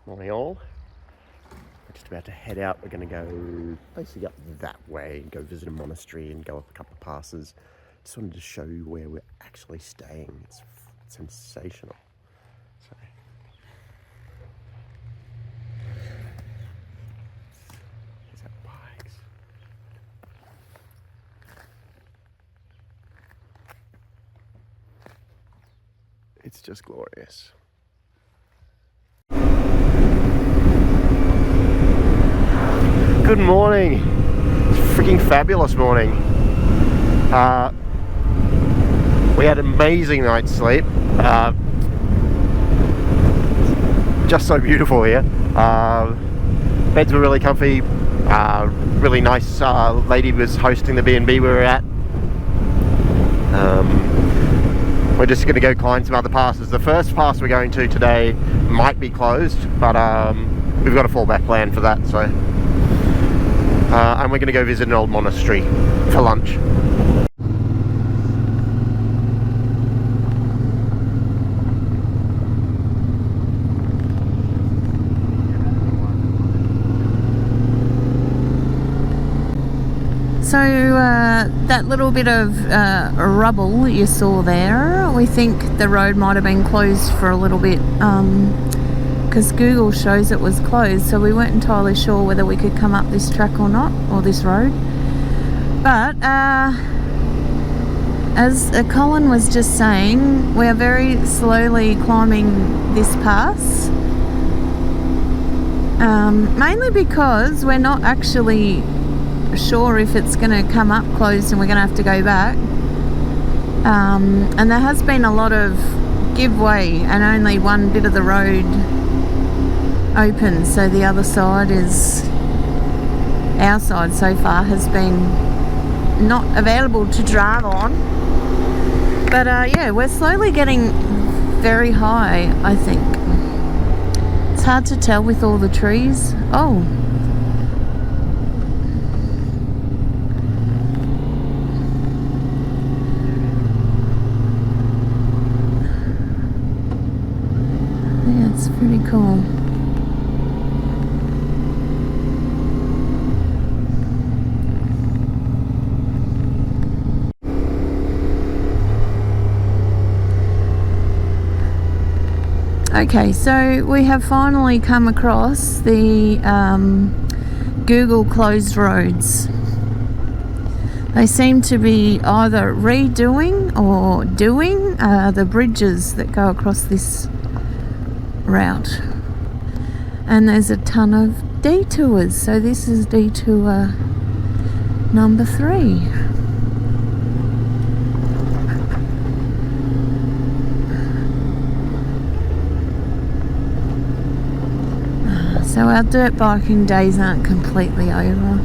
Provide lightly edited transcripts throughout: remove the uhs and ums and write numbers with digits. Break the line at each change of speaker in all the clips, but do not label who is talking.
Morning all. We're just about to head out. We're going to go basically up that way and go visit a monastery and go up a couple of passes. Just wanted to show you where we're actually staying. It's sensational. So, here's our bikes. It's just glorious. Good morning. It's a freaking fabulous morning. We had an amazing night's sleep. Just so beautiful here. Beds were really comfy. Really nice lady was hosting the B&B we were at. We're just going to go climb some other passes. The first pass we're going to today might be closed, but we've got a fallback plan for that. So. And we're going to go visit an old monastery for lunch.
So that little bit of rubble you saw there, we think the road might have been closed for a little bit. Because Google shows it was closed, so we weren't entirely sure whether we could come up this track or not, or this road. But as Colin was just saying, we're very slowly climbing this pass, mainly because we're not actually sure if it's going to come up closed and we're going to have to go back, and there has been a lot of give way and only one bit of the road open, so the other side is, our side so far has been not available to drive on. But yeah, we're slowly getting very high, I think. It's hard to tell with all the trees. Oh, yeah, it's pretty cool. Okay, so we have finally come across the Google closed roads. They seem to be either redoing or doing the bridges that go across this route. And there's a ton of detours, so this is detour number 3. So our dirt biking days aren't completely over.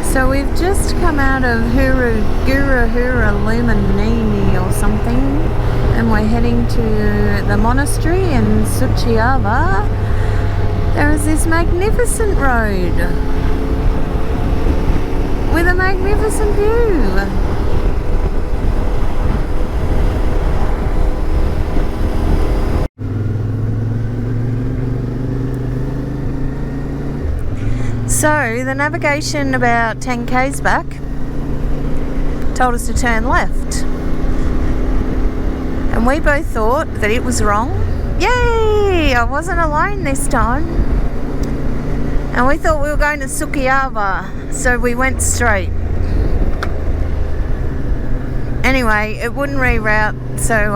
So we've just come out of Hura Luminini or something, and we're heading to the monastery in Sucevita. There is this magnificent road with a magnificent view. So the navigation about 10 k's back told us to turn left, and we both thought that it was wrong. Yay! I wasn't alone this time. And we thought we were going to Sucevita, so we went straight. Anyway, it wouldn't reroute, so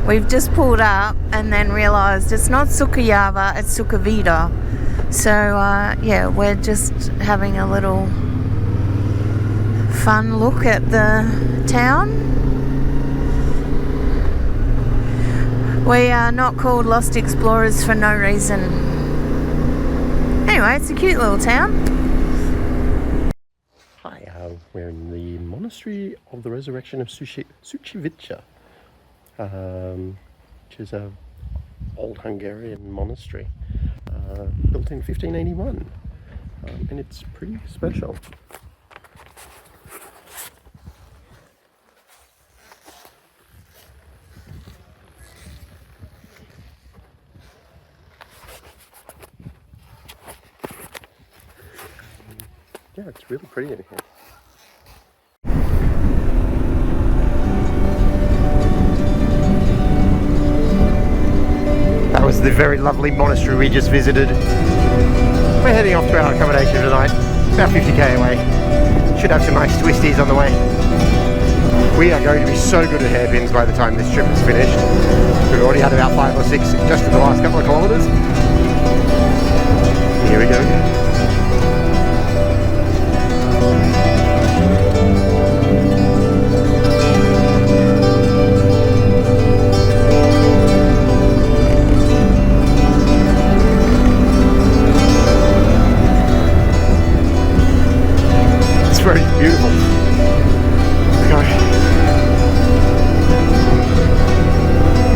we've just pulled up and then realised it's not Sucevita, it's Sucevita. So yeah, we're just having a little fun look at the town. We are not called Lost Explorers for no reason. Anyway, it's a cute little town.
Hi, we're in the Monastery of the Resurrection of Sucevita, which is a old Hungarian monastery built in 1581, and it's pretty special. Yeah, it's really pretty in here. That was the very lovely monastery we just visited. We're heading off to our accommodation tonight, about 50k away. Should have some nice twisties on the way. We are going to be so good at hairpins by the time this trip is finished. We've already had about 5 or 6 just in the last couple of kilometres. Here we go again. Very beautiful. Okay.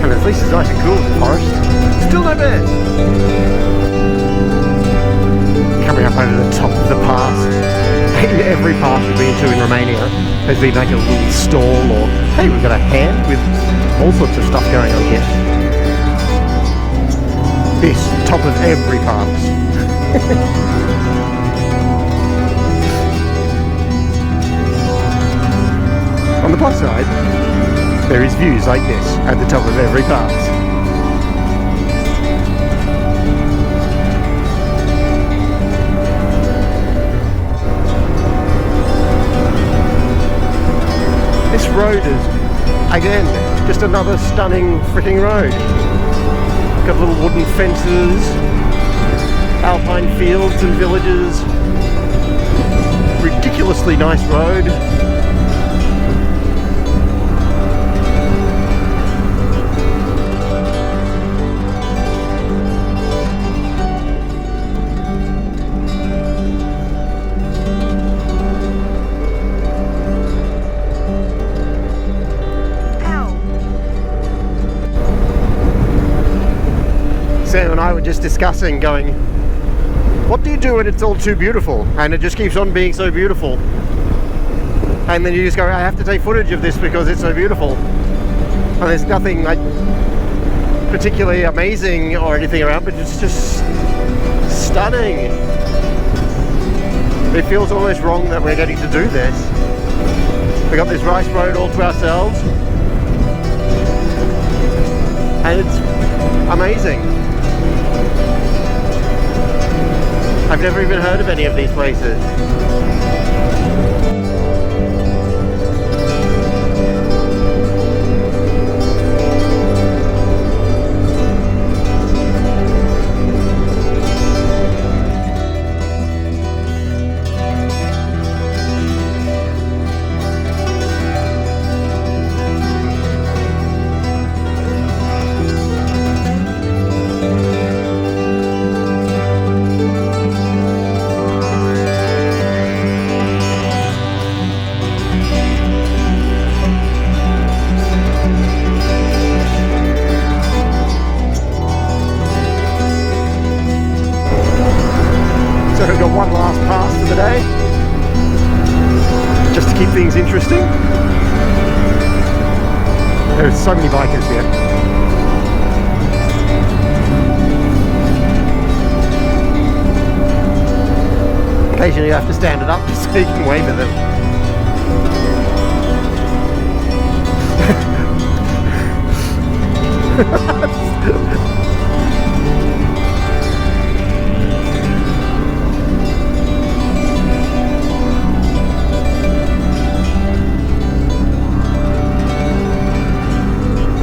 And at least it's nice and cool in the forest. Still no bears. Coming up over the top of the pass. In every pass we've been to in Romania, there's been like a little stall or, hey, we've got a hand with all sorts of stuff going on here. This, top of every pass. On the plus side, there is views like this at the top of every pass. This road is, again, just another stunning freaking road. Got little wooden fences, alpine fields and villages. Ridiculously nice road. Sam and I were just discussing, going, what do you do when it's all too beautiful and it just keeps on being so beautiful, and then you just go, I have to take footage of this because it's so beautiful, and there's nothing like particularly amazing or anything around, but it's just stunning. It feels almost wrong that we're getting to do this. We got this rice road all to ourselves and it's amazing. I've never even heard of any of these places. So we've got one last pass for the day, just to keep things interesting. There's so many bikers here. Occasionally you have to stand it up so you can wave at them.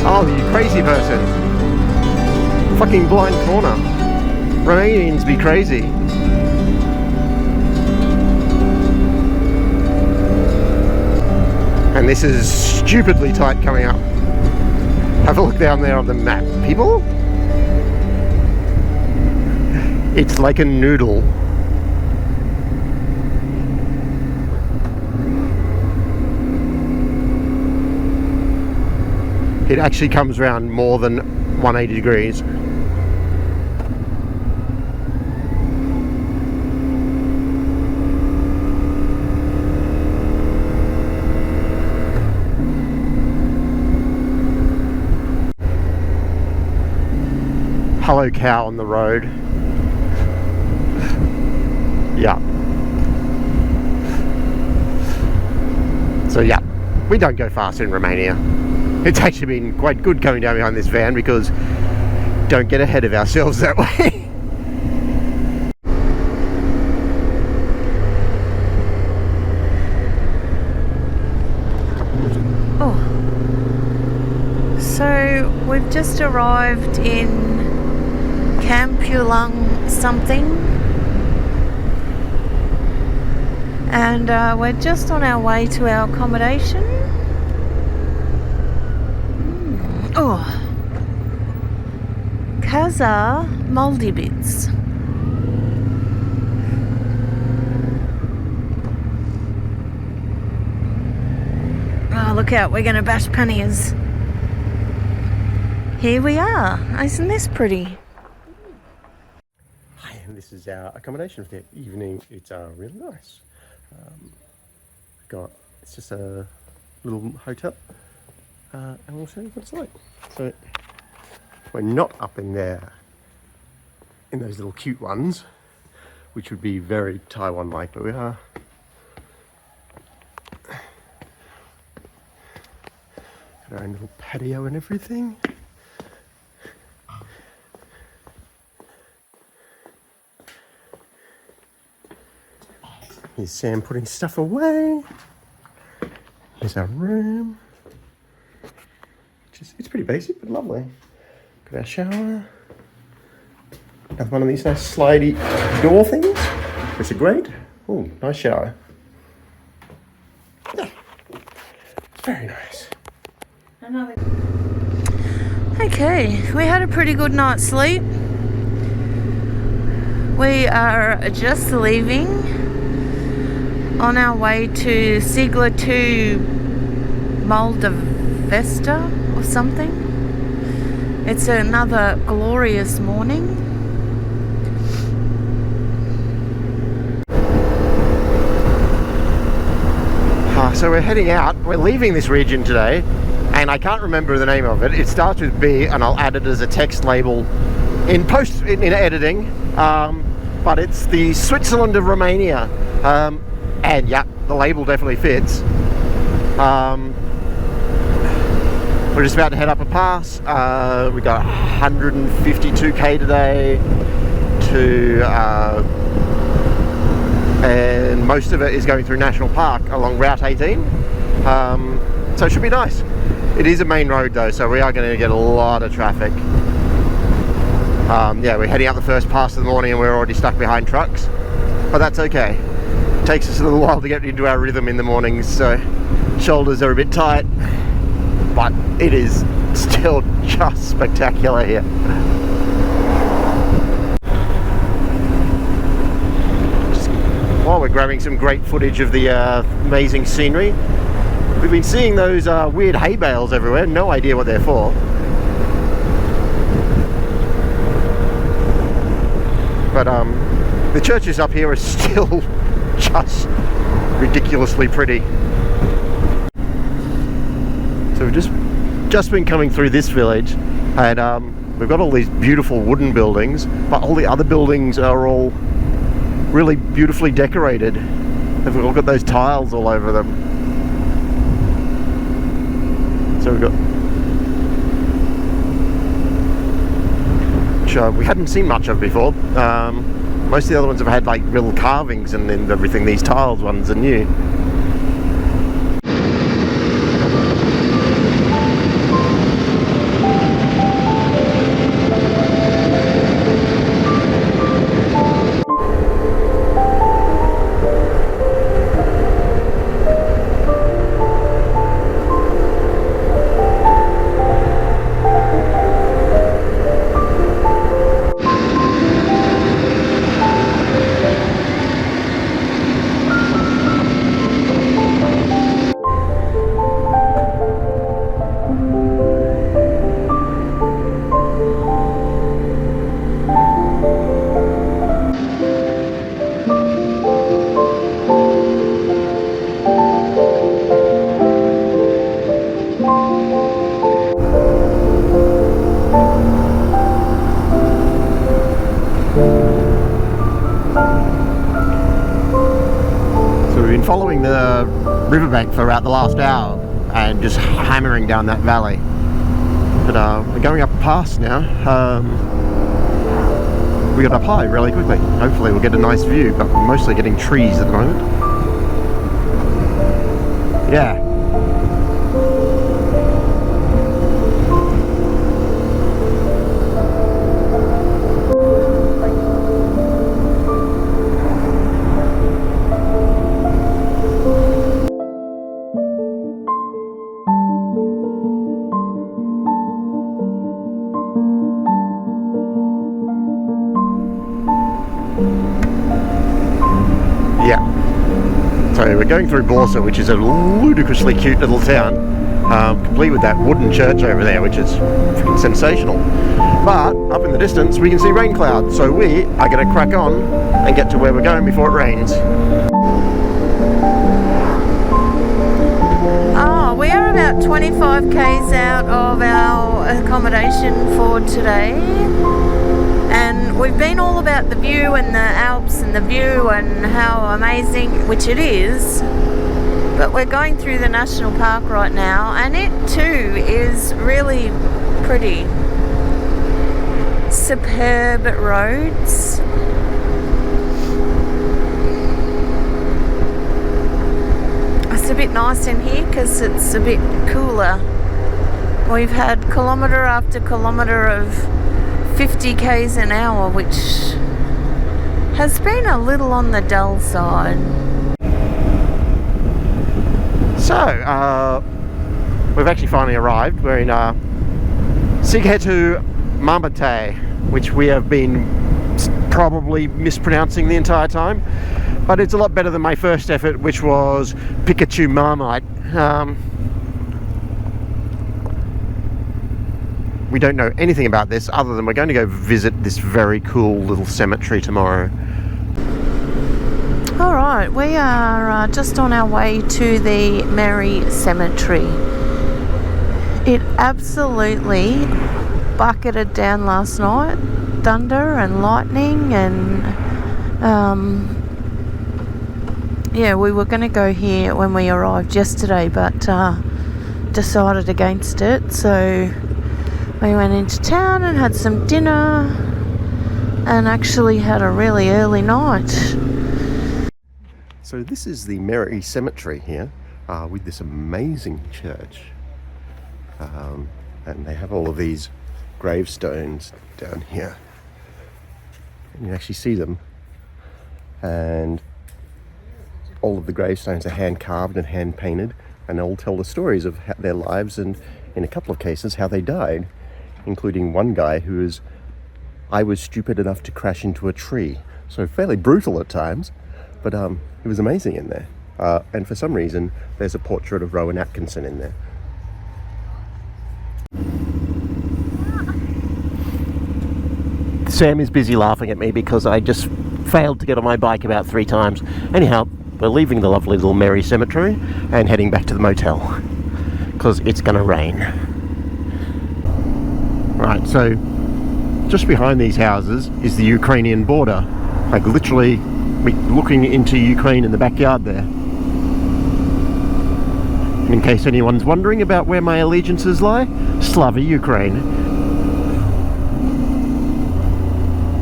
Oh, you crazy person. Fucking blind corner. Romanians be crazy. And this is stupidly tight coming up. Have a look down there on the map, people. It's like a noodle. It actually comes around more than 180 degrees. Hello cow on the road. Yeah. So yeah, we don't go fast in Romania. It's actually been quite good coming down behind this van because don't get ahead of ourselves that way.
So we've just arrived in Campulang something, and we're just on our way to our accommodation. Kaza Moldibits. Oh, look out, we're going to bash panniers. Here we are. Isn't this pretty?
Hi, and this is our accommodation for the evening. It's really nice. It's just a little hotel, and we'll show you what it's like. So we're not up in there, in those little cute ones, which would be very Taiwan-like, but we are. Got our own little patio and everything. Here's Sam putting stuff away. Here's our room. It's pretty basic but lovely. Got our shower. Another one of these nice slidey door things. Which are great. Oh, nice shower. Yeah. Very nice.
Okay, we had a pretty good night's sleep. We are just leaving on our way to Sigla to Moldavesta or something. It's another glorious morning.
So we're heading out. We're leaving this region today, and I can't remember the name of it. It starts with B, and I'll add it as a text label in editing. But it's the Switzerland of Romania. And yeah, the label definitely fits. We're just about to head up a pass. We got 152k today and most of it is going through National Park along Route 18. So it should be nice. It is a main road though, so we are going to get a lot of traffic. Yeah, we're heading out the first pass of the morning and we're already stuck behind trucks, but that's okay. It takes us a little while to get into our rhythm in the mornings, so shoulders are a bit tight, but it is still just spectacular here. While we're grabbing some great footage of the amazing scenery, we've been seeing those weird hay bales everywhere. No idea what they're for. But the churches up here are still just ridiculously pretty. So we've just been coming through this village, and we've got all these beautiful wooden buildings, but all the other buildings are all really beautifully decorated. They've all got those tiles all over them. So we've got, which we hadn't seen much of before. Most of the other ones have had like little carvings and everything. These tiled ones are new. following the riverbank for about the last hour and just hammering down that valley. But we're going up a pass now. We got up high really quickly. Hopefully we'll get a nice view, but we're mostly getting trees at the moment. Yeah. So we're going through Borsa, which is a ludicrously cute little town, complete with that wooden church over there, which is freaking sensational. But up in the distance we can see rain clouds, so we are going to crack on and get to where we're going before it rains.
Oh, we are about 25 k's out of our accommodation for today. And we've been all about the view and the Alps and the view and how amazing, which it is. But we're going through the national park right now, and it too is really pretty. Superb roads. It's a bit nice in here because it's a bit cooler. We've had kilometre after kilometre of 50 k's an hour, which has been a little on the dull side. So, we've actually finally arrived. We're in Sucevita Monastry, which we have been probably mispronouncing the entire time, but it's a lot better than my first effort, which was Pikachu Marmite. We don't know anything about this other than we're going to go visit this very cool little cemetery tomorrow. Alright, we are just on our way to the Mary Cemetery. It absolutely bucketed down last night. Thunder and lightning, and yeah, we were going to go here when we arrived yesterday, but decided against it. So we went into town and had some dinner and actually had a really early night. So this is the Mary Cemetery here, with this amazing church. And they have all of these gravestones down here. And you actually see them. And all of the gravestones are hand carved and hand painted, and they all tell the stories of their lives and, in a couple of cases, how they died. Including one guy who I was stupid enough to crash into a tree. So fairly brutal at times, but it was amazing in there. And for some reason, there's a portrait of Rowan Atkinson in there. Sam is busy laughing at me because I just failed to get on my bike about 3 times. Anyhow, we're leaving the lovely little Mary Cemetery and heading back to the motel because it's going to rain. Right, so just behind these houses is the Ukrainian border. Like literally looking into Ukraine in the backyard there. And in case anyone's wondering about where my allegiances lie, Slava Ukraine.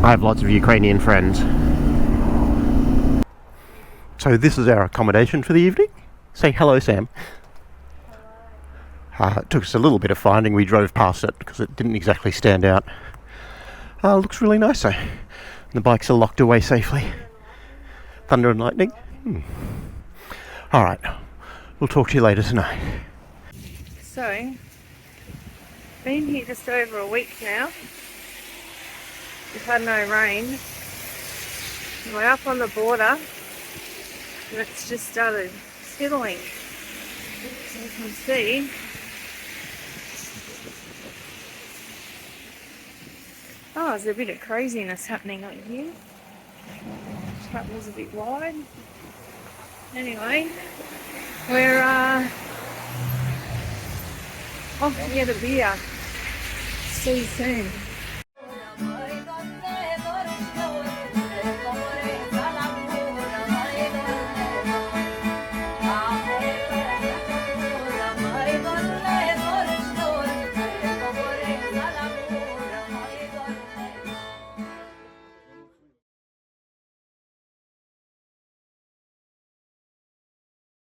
I have lots of Ukrainian friends. So this is our accommodation for the evening. Say hello, Sam. It took us a little bit of finding. We drove past it because it didn't exactly stand out. Looks really nice though. The bikes are locked away safely. Thunder and lightning. Alright, we'll talk to you later tonight. So, been here just over a week now. We've had no rain. We're up on the border and it's just started settling. So you can see there's a bit of craziness happening over here. That was a bit wide. Anyway, we're off to get a beer. See you soon.